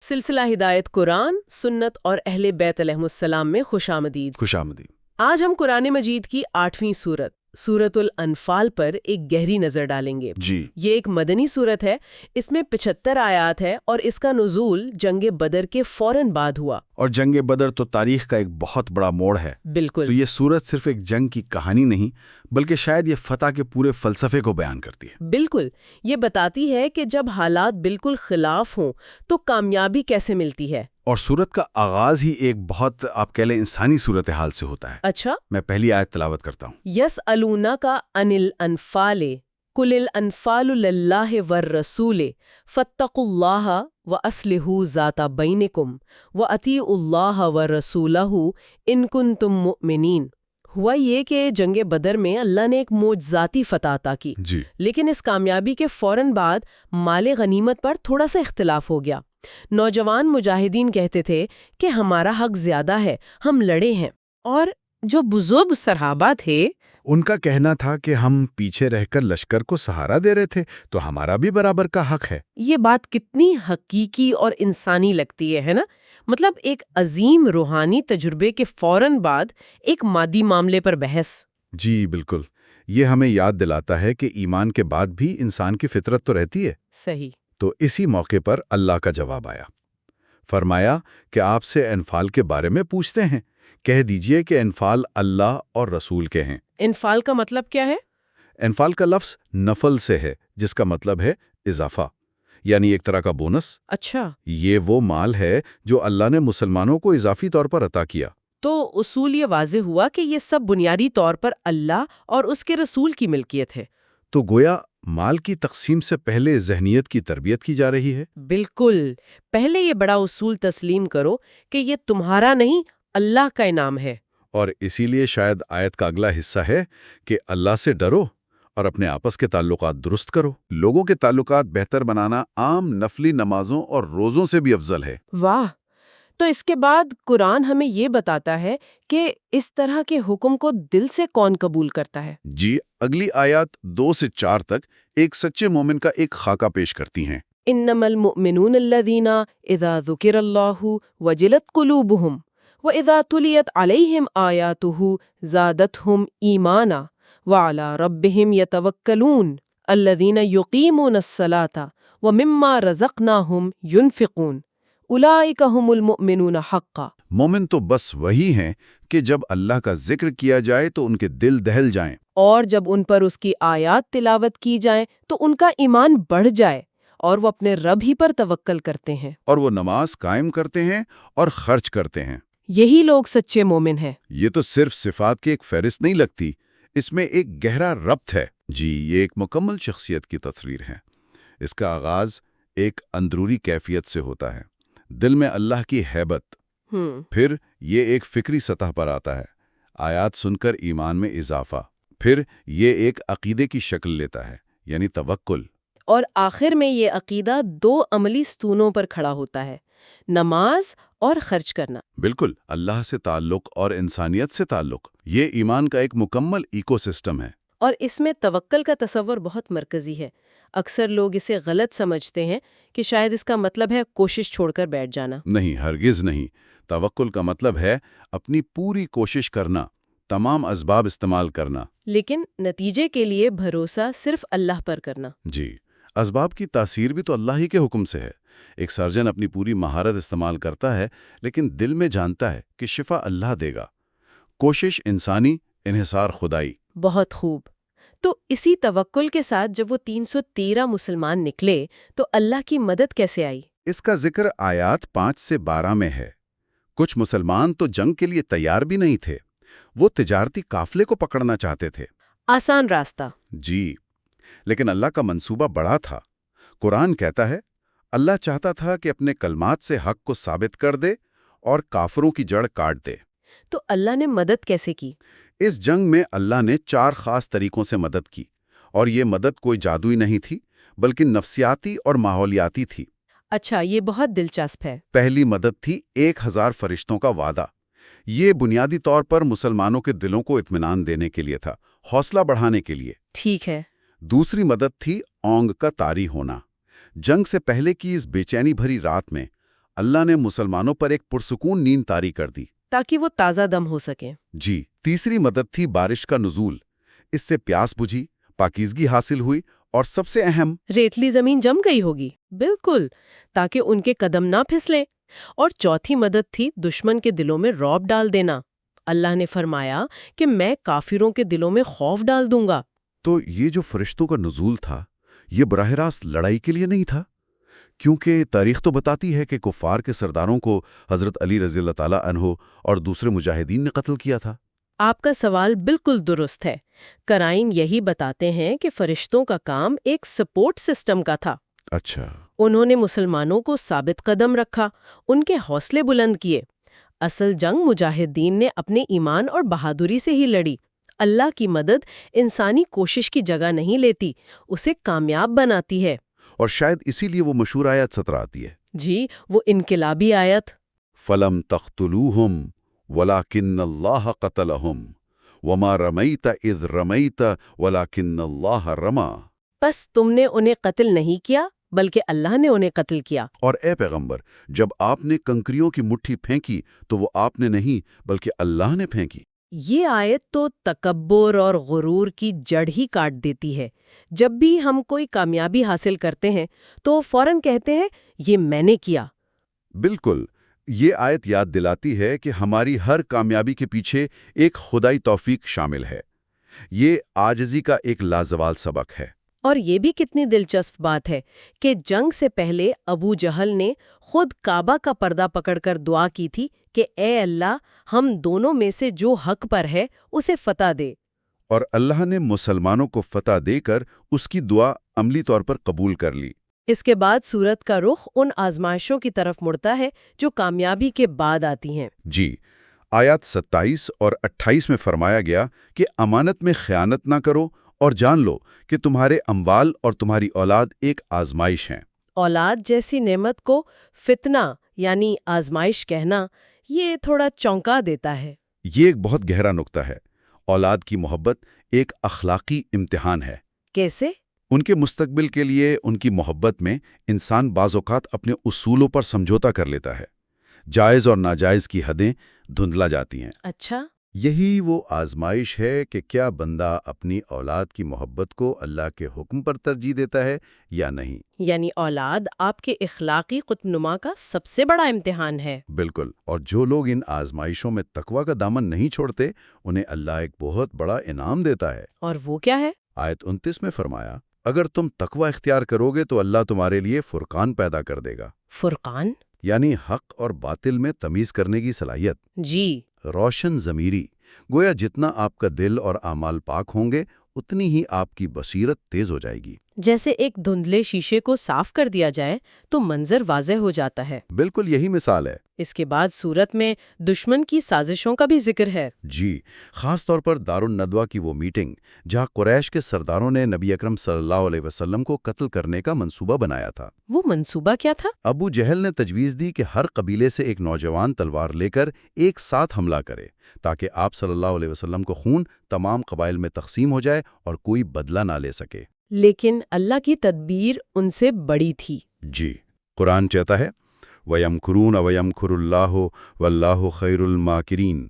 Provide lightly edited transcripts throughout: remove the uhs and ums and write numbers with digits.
سلسلہ ہدایت قرآن، سنت اور اہل بیت علیہم السلام میں خوش آمدید۔ خوش آمدید۔ آج ہم قرآن مجید کی 8ویں سورت سورۃ الانفال پر ایک گہری نظر ڈالیں گے۔ جی، یہ ایک مدنی سورت ہے، اس میں 75 آیات ہے اور اس کا نزول جنگ بدر کے فوراً بعد ہوا۔ اور جنگ بدر تو تاریخ کا ایک بہت بڑا موڑ ہے۔ بالکل۔ تو یہ سورت صرف ایک جنگ کی کہانی نہیں بلکہ شاید یہ فتح کے پورے فلسفے کو بیان کرتی ہے۔ بالکل، یہ بتاتی ہے کہ جب حالات بالکل خلاف ہوں تو کامیابی کیسے ملتی ہے۔ اور سورت کا آغاز ہی ایک بہت آپ کہہ لیں انسانی صورتحال سے ہوتا ہے۔ اچھا، میں پہلی آیت تلاوت کرتا ہوں۔ یسألونک عن الانفال قل الانفال للہ والرسول فاتقوا اللہ واصلحوا ذات بینکم واطیعوا اللہ ورسولہ ان کنتم مؤمنین۔ ہوا یہ کہ جنگ بدر میں اللہ نے ایک معجزاتی فتح عطا کی، جی، لیکن اس کامیابی کے فوراً بعد مال غنیمت پر تھوڑا سا اختلاف ہو گیا۔ نوجوان مجاہدین کہتے تھے کہ ہمارا حق زیادہ ہے، ہم لڑے ہیں، اور جو بزرگ صحابہ تھے ان کا کہنا تھا کہ ہم پیچھے رہ کر لشکر کو سہارا دے رہے تھے تو ہمارا بھی برابر کا حق ہے۔ یہ بات کتنی حقیقی اور انسانی لگتی ہے نا؟ مطلب ایک عظیم روحانی تجربے کے فوراً بعد ایک مادی معاملے پر بحث۔ جی بالکل، یہ ہمیں یاد دلاتا ہے کہ ایمان کے بعد بھی انسان کی فطرت تو رہتی ہے۔ صحیح۔ تو اسی موقع پر اللہ کا جواب آیا، فرمایا کہ آپ سے انفال کے بارے میں پوچھتے ہیں، کہہ دیجئے کہ انفال اللہ اور رسول کے ہیں۔ انفال کا مطلب کیا ہے؟ انفال کا لفظ نفل سے ہے جس کا مطلب ہے اضافہ، یعنی ایک طرح کا بونس۔ اچھا، یہ وہ مال ہے جو اللہ نے مسلمانوں کو اضافی طور پر عطا کیا۔ تو اصول یہ واضح ہوا کہ یہ سب بنیادی طور پر اللہ اور اس کے رسول کی ملکیت ہے۔ تو گویا مال کی تقسیم سے پہلے ذہنیت کی تربیت کی جا رہی ہے۔ بالکل، پہلے یہ بڑا اصول تسلیم کرو کہ یہ تمہارا نہیں، اللہ کا انعام ہے۔ اور اسی لیے شاید آیت کا اگلا حصہ ہے کہ اللہ سے ڈرو اور اپنے آپس کے تعلقات درست کرو۔ لوگوں کے تعلقات بہتر بنانا عام نفلی نمازوں اور روزوں سے بھی افضل ہے۔ واہ! تو اس کے بعد قرآن ہمیں یہ بتاتا ہے کہ اس طرح کے حکم کو دل سے کون قبول کرتا ہے؟ جی، اگلی آیات 2 سے 4 تک ایک سچے مومن کا ایک خاکہ پیش کرتی ہیں۔ انما المؤمنون الذین اذا ذکر اللہ وجلت قلوبہم وَإِذَا تُلِيَتْ عَلَيْهِمْ آيَاتُهُ زَادَتْهُمْ إِيمَانًا وَعَلَى رَبِّهِمْ يَتَوَكَّلُونَ الَّذِينَ يُقِيمُونَ الصَّلَاةَ وَمِمَّا رَزَقْنَاهُمْ يُنْفِقُونَ أُولَئِكَ هُمُ الْمُؤْمِنُونَ حَقًّا۔ مومن تو بس وہی ہیں کہ جب اللہ کا ذکر کیا جائے تو ان کے دل دہل جائیں، اور جب ان پر اس کی آیات تلاوت کی جائیں تو ان کا ایمان بڑھ جائے اور وہ اپنے رب ہی پر توکل کرتے ہیں، اور وہ نماز قائم کرتے ہیں اور خرچ کرتے ہیں۔ یہی لوگ سچے مومن ہیں۔ یہ تو صرف صفات کی ایک فہرست نہیں لگتی، اس میں ایک گہرا ربط ہے۔ جی، یہ ایک مکمل شخصیت کی تصویر ہے۔ اس کا آغاز ایک اندرونی کیفیت سے ہوتا ہے، دل میں اللہ کی ہیبت۔ پھر یہ ایک فکری سطح پر آتا ہے، آیات سن کر ایمان میں اضافہ۔ پھر یہ ایک عقیدے کی شکل لیتا ہے، یعنی توکل۔ اور آخر میں یہ عقیدہ 2 عملی ستونوں پر کھڑا ہوتا ہے، نماز اور خرچ کرنا۔ بالکل، اللہ سے تعلق اور انسانیت سے تعلق، یہ ایمان کا ایک مکمل ایکو سسٹم ہے۔ اور اس میں توکل کا تصور بہت مرکزی ہے۔ اکثر لوگ اسے غلط سمجھتے ہیں کہ شاید اس کا مطلب ہے کوشش چھوڑ کر بیٹھ جانا۔ نہیں، ہرگز نہیں۔ توکل کا مطلب ہے اپنی پوری کوشش کرنا، تمام اسباب استعمال کرنا، لیکن نتیجے کے لیے بھروسہ صرف اللہ پر کرنا۔ جی، اسباب کی تاثیر بھی تو اللہ ہی کے حکم سے ہے۔ ایک سرجن اپنی پوری مہارت استعمال کرتا ہے لیکن دل میں جانتا ہے کہ شفا اللہ دے گا۔ کوشش انسانی، انحصار خدائی۔ بہت خوب۔ تو اسی توکل کے ساتھ جب وہ 313 مسلمان نکلے تو اللہ کی مدد کیسے آئی؟ اس کا ذکر آیات 5 سے 12 میں ہے۔ کچھ مسلمان تو جنگ کے لیے تیار بھی نہیں تھے، وہ تجارتی قافلے کو پکڑنا چاہتے تھے۔ آسان راستہ۔ جی، لیکن اللہ کا منصوبہ بڑا تھا۔ قرآن کہتا ہے، اللہ چاہتا تھا کہ اپنے کلمات سے حق کو ثابت کر دے اور کافروں کی جڑ کاٹ دے۔ تو اللہ نے مدد کیسے کی؟ اس جنگ میں اللہ نے 4 خاص طریقوں سے مدد کی، اور یہ مدد کوئی جادوئی نہیں تھی بلکہ نفسیاتی اور ماحولیاتی تھی۔ اچھا، یہ بہت دلچسپ ہے۔ پہلی مدد تھی 1000 فرشتوں کا وعدہ۔ یہ بنیادی طور پر مسلمانوں کے دلوں کو اطمینان دینے کے لیے تھا، حوصلہ بڑھانے کے لیے۔ ٹھیک ہے۔ دوسری مدد تھی اونگ کا طاری ہونا۔ جنگ سے پہلے کی اس بے چینی بھری رات میں اللہ نے مسلمانوں پر ایک پرسکون نیند طاری کر دی تاکہ وہ تازہ دم ہو سکیں۔ جی، تیسری مدد تھی بارش کا نزول۔ اس سے پیاس بجھی، پاکیزگی حاصل ہوئی اور سب سے اہم ریتلی زمین جم گئی ہوگی، بالکل، تاکہ ان کے قدم نہ پھسلیں۔ اور چوتھی مدد تھی دشمن کے دلوں میں رعب ڈال دینا۔ اللہ نے فرمایا کہ میں کافروں کے دلوں میں خوف ڈال دوں گا۔ تو یہ جو فرشتوں کا نزول تھا، یہ براہ راست لڑائی کے لیے نہیں تھا، کیونکہ تاریخ تو بتاتی ہے کہ کفار کے سرداروں کو حضرت علی رضی اللہ تعالیٰ عنہ اور دوسرے مجاہدین نے قتل کیا تھا۔ آپ کا سوال بالکل درست ہے۔ قرائن یہی بتاتے ہیں کہ فرشتوں کا کام ایک سپورٹ سسٹم کا تھا۔ اچھا، انہوں نے مسلمانوں کو ثابت قدم رکھا، ان کے حوصلے بلند کیے۔ اصل جنگ مجاہدین نے اپنے ایمان اور بہادری سے ہی لڑی۔ اللہ کی مدد انسانی کوشش کی جگہ نہیں لیتی، اسے کامیاب بناتی ہے۔ اور شاید اسی لیے وہ مشہور آیت 17 آتی ہے، جی، وہ انقلابی آیت۔ فَلَمْ تَقْتُلُوهُمْ وَلَكِنَّ اللَّهَ قَتَلَهُمْ وَمَا رَمَيْتَ إِذْ رَمَيْتَ وَلَكِنَّ اللَّهَ رَمَى۔ بس تم نے انہیں قتل نہیں کیا بلکہ اللہ نے انہیں قتل کیا۔ اور اے پیغمبر، جب آپ نے کنکریوں کی مٹھی پھینکی تو وہ آپ نے نہیں بلکہ اللہ نے پھینکی۔ یہ آیت تو تکبر اور غرور کی جڑ ہی کاٹ دیتی ہے۔ جب بھی ہم کوئی کامیابی حاصل کرتے ہیں تو فوراً کہتے ہیں یہ میں نے کیا۔ بالکل، یہ آیت یاد دلاتی ہے کہ ہماری ہر کامیابی کے پیچھے ایک خدائی توفیق شامل ہے۔ یہ عاجزی کا ایک لازوال سبق ہے۔ اور یہ بھی کتنی دلچسپ بات ہے کہ جنگ سے پہلے ابو جہل نے خود کعبہ کا پردہ پکڑ کر دعا کی تھی کہ اے اللہ، ہم دونوں میں سے جو حق پر ہے اسے فتح دے۔ اور اللہ نے مسلمانوں کو فتح دے کر اس کی دعا عملی طور پر قبول کر لی۔ اس کے بعد سورت کا رخ ان آزمائشوں کی طرف مڑتا ہے جو کامیابی کے بعد آتی ہیں۔ جی، آیات 27 اور 28 میں فرمایا گیا کہ امانت میں خیانت نہ کرو اور جان لو کہ تمہارے اموال اور تمہاری اولاد ایک آزمائش ہیں۔ اولاد جیسی نعمت کو فتنہ یعنی آزمائش کہنا یہ تھوڑا چونکا دیتا ہے۔ یہ ایک بہت گہرا نقطہ ہے۔ اولاد کی محبت ایک اخلاقی امتحان ہے۔ کیسے؟ ان کے مستقبل کے لیے ان کی محبت میں انسان بعض اوقات اپنے اصولوں پر سمجھوتا کر لیتا ہے۔ جائز اور ناجائز کی حدیں دھندلا جاتی ہیں۔ اچھا، یہی وہ آزمائش ہے کہ کیا بندہ اپنی اولاد کی محبت کو اللہ کے حکم پر ترجیح دیتا ہے یا نہیں۔ یعنی اولاد آپ کے اخلاقی قطب نما کا سب سے بڑا امتحان ہے۔ بالکل، اور جو لوگ ان آزمائشوں میں تقوی کا دامن نہیں چھوڑتے، انہیں اللہ ایک بہت بڑا انعام دیتا ہے۔ اور وہ کیا ہے؟ آیت 29 میں فرمایا، اگر تم تقوی اختیار کرو گے تو اللہ تمہارے لیے فرقان پیدا کر دے گا۔ فرقان؟ یعنی حق اور باطل میں تمیز کرنے کی صلاحیت۔ جی، روشن ضمیری، گویا جتنا آپ کا دل اور اعمال پاک ہوں گے اتنی ہی آپ کی بصیرت تیز ہو جائے گی۔ جیسے ایک دھندلے شیشے کو صاف کر دیا جائے تو منظر واضح ہو جاتا ہے۔ بالکل یہی مثال ہے۔ اس کے بعد سورت میں دشمن کی سازشوں کا بھی ذکر ہے۔ جی، خاص طور پر دار الندوہ کی وہ میٹنگ جہاں قریش کے سرداروں نے نبی اکرم صلی اللہ علیہ وسلم کو قتل کرنے کا منصوبہ بنایا تھا۔ وہ منصوبہ کیا تھا؟ ابو جہل نے تجویز دی کہ ہر قبیلے سے ایک نوجوان تلوار لے کر ایک ساتھ حملہ کرے تاکہ آپ صلی اللہ علیہ وسلم کو خون تمام قبائل میں تقسیم ہو جائے اور کوئی بدلہ نہ لے سکے۔ لیکن اللہ کی تدبیر ان سے بڑی تھی۔ جی، قرآن کہتا ہے وَيَمْكُرُونَ وَيَمْكُرُ اللَّهُ وَاللَّهُ خَيْرُ الْمَاكِرِينَ۔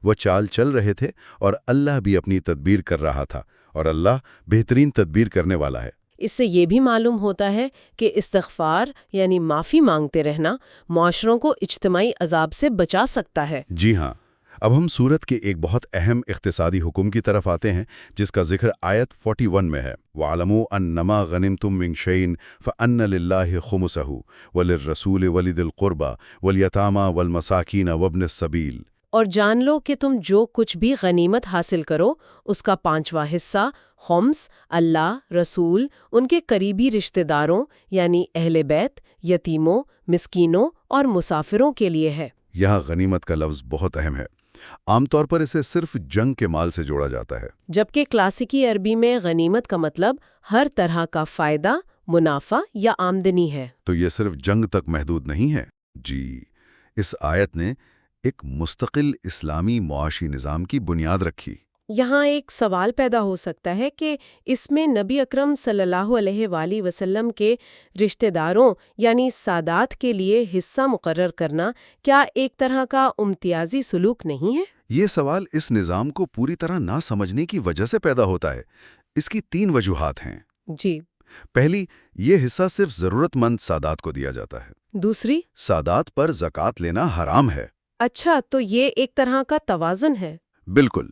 وہ چال چل رہے تھے اور اللہ بھی اپنی تدبیر کر رہا تھا، اور اللہ بہترین تدبیر کرنے والا ہے۔ اس سے یہ بھی معلوم ہوتا ہے کہ استغفار یعنی معافی مانگتے رہنا معاشروں کو اجتماعی عذاب سے بچا سکتا ہے۔ جی ہاں، اب ہم سورت کے ایک بہت اہم اقتصادی حکم کی طرف آتے ہیں جس کا ذکر آیت 41 میں ہے۔ وَاعْلَمُوا أَنَّمَا غَنِمْتُم مِّن شَيْءٍ فَأَنَّ لِلَّهِ خُمُسَهُ وَلِلرَّسُولِ وَلِذِي الْقُرْبَى وَالْيَتَامَى وَالْمَسَاكِينَ وَابْنِ السَّبِيلِ۔ اور جان لو کہ تم جو کچھ بھی غنیمت حاصل کرو اس کا 5واں حصہ خمس اللہ، رسول، ان کے قریبی رشتہ داروں یعنی اہل بیت، یتیموں، مسکینوں اور مسافروں کے لیے ہے۔ یہاں غنیمت کا لفظ بہت اہم ہے۔ عام طور پر اسے صرف جنگ کے مال سے جوڑا جاتا ہے، جبکہ کلاسیکی عربی میں غنیمت کا مطلب ہر طرح کا فائدہ، منافع یا آمدنی ہے۔ تو یہ صرف جنگ تک محدود نہیں ہے۔ جی، اس آیت نے ایک مستقل اسلامی معاشی نظام کی بنیاد رکھی۔ یہاں ایک سوال پیدا ہو سکتا ہے کہ اس میں نبی اکرم صلی اللہ علیہ وآلہ وسلم کے رشتہ داروں یعنی سادات کے لیے حصہ مقرر کرنا کیا ایک طرح کا امتیازی سلوک نہیں ہے؟ یہ سوال اس نظام کو پوری طرح نہ سمجھنے کی وجہ سے پیدا ہوتا ہے۔ اس کی 3 وجوہات ہیں۔ جی۔ پہلی، یہ حصہ صرف ضرورت مند سادات کو دیا جاتا ہے۔ دوسری، سادات پر زکوٰۃ لینا حرام ہے۔ اچھا، تو یہ ایک طرح کا توازن ہے۔ بالکل،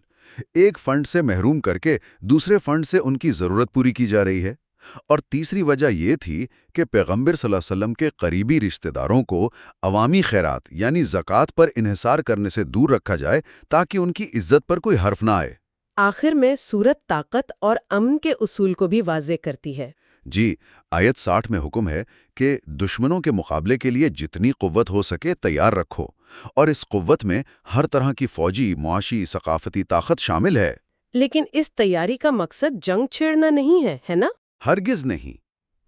ایک فنڈ سے محروم کر کے دوسرے فنڈ سے ان کی ضرورت پوری کی جا رہی ہے۔ اور تیسری وجہ یہ تھی کہ پیغمبر صلی اللہ علیہ وسلم کے قریبی رشتہ داروں کو عوامی خیرات یعنی زکوٰۃ پر انحصار کرنے سے دور رکھا جائے تاکہ ان کی عزت پر کوئی حرف نہ آئے۔ آخر میں سورت طاقت اور امن کے اصول کو بھی واضح کرتی ہے۔ جی، آیت 60 میں حکم ہے کہ دشمنوں کے مقابلے کے لیے جتنی قوت ہو سکے تیار رکھو، اور اس قوت میں ہر طرح کی فوجی، معاشی، ثقافتی طاقت شامل ہے۔ لیکن اس تیاری کا مقصد جنگ چھیڑنا نہیں ہے، ہے نا؟ ہرگز نہیں۔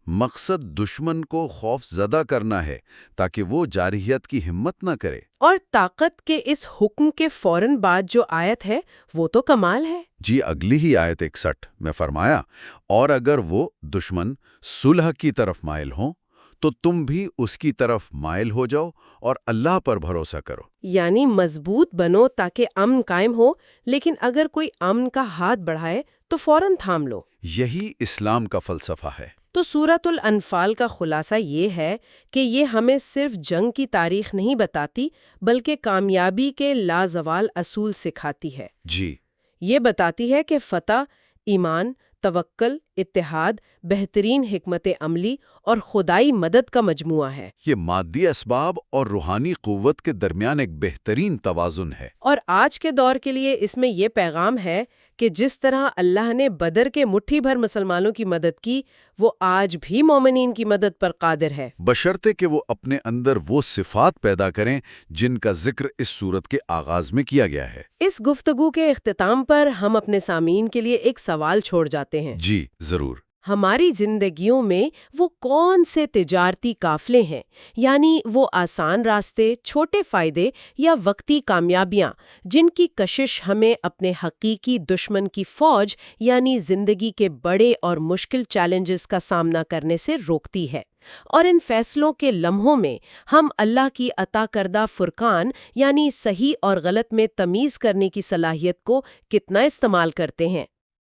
مقصد دشمن کو خوف زدہ کرنا ہے تاکہ وہ جارحیت کی ہمت نہ کرے۔ اور طاقت کے اس حکم کے فوراً بعد جو آیت ہے وہ تو کمال ہے۔ جی، اگلی ہی آیت 61 میں فرمایا، اور اگر وہ دشمن صلح کی طرف مائل ہوں تو تم بھی اس کی طرف مائل ہو جاؤ اور اللہ پر بھروسہ کرو۔ یعنی مضبوط بنو تاکہ امن قائم ہو، لیکن اگر کوئی امن کا ہاتھ بڑھائے تو فوراً تھام لو۔ یہی اسلام کا فلسفہ ہے۔ تو سورۃ الانفال کا خلاصہ یہ ہے کہ یہ ہمیں صرف جنگ کی تاریخ نہیں بتاتی بلکہ کامیابی کے لازوال اصول سکھاتی ہے۔ جی، یہ بتاتی ہے کہ فتح، ایمان، توکل، اتحاد، بہترین حکمت عملی اور خدائی مدد کا مجموعہ ہے۔ یہ مادی اسباب اور روحانی قوت کے درمیان ایک بہترین توازن ہے۔ اور آج کے دور کے لیے اس میں یہ پیغام ہے کہ جس طرح اللہ نے بدر کے مٹھی بھر مسلمانوں کی مدد کی، وہ آج بھی مومنین کی مدد پر قادر ہے، بشرطے کہ وہ اپنے اندر وہ صفات پیدا کریں جن کا ذکر اس سورت کے آغاز میں کیا گیا ہے۔ اس گفتگو کے اختتام پر ہم اپنے سامعین کے لیے ایک سوال چھوڑ جاتے ہیں۔ جی، ضرور۔ ہماری زندگیوں میں وہ کون سے تجارتی قافلے ہیں، یعنی وہ آسان راستے، چھوٹے فائدے یا وقتی کامیابیاں جن کی کشش ہمیں اپنے حقیقی دشمن کی فوج یعنی زندگی کے بڑے اور مشکل چیلنجز کا سامنا کرنے سے روکتی ہے؟ اور ان فیصلوں کے لمحوں میں ہم اللہ کی عطا کردہ فرقان یعنی صحیح اور غلط میں تمیز کرنے کی صلاحیت کو کتنا استعمال کرتے ہیں؟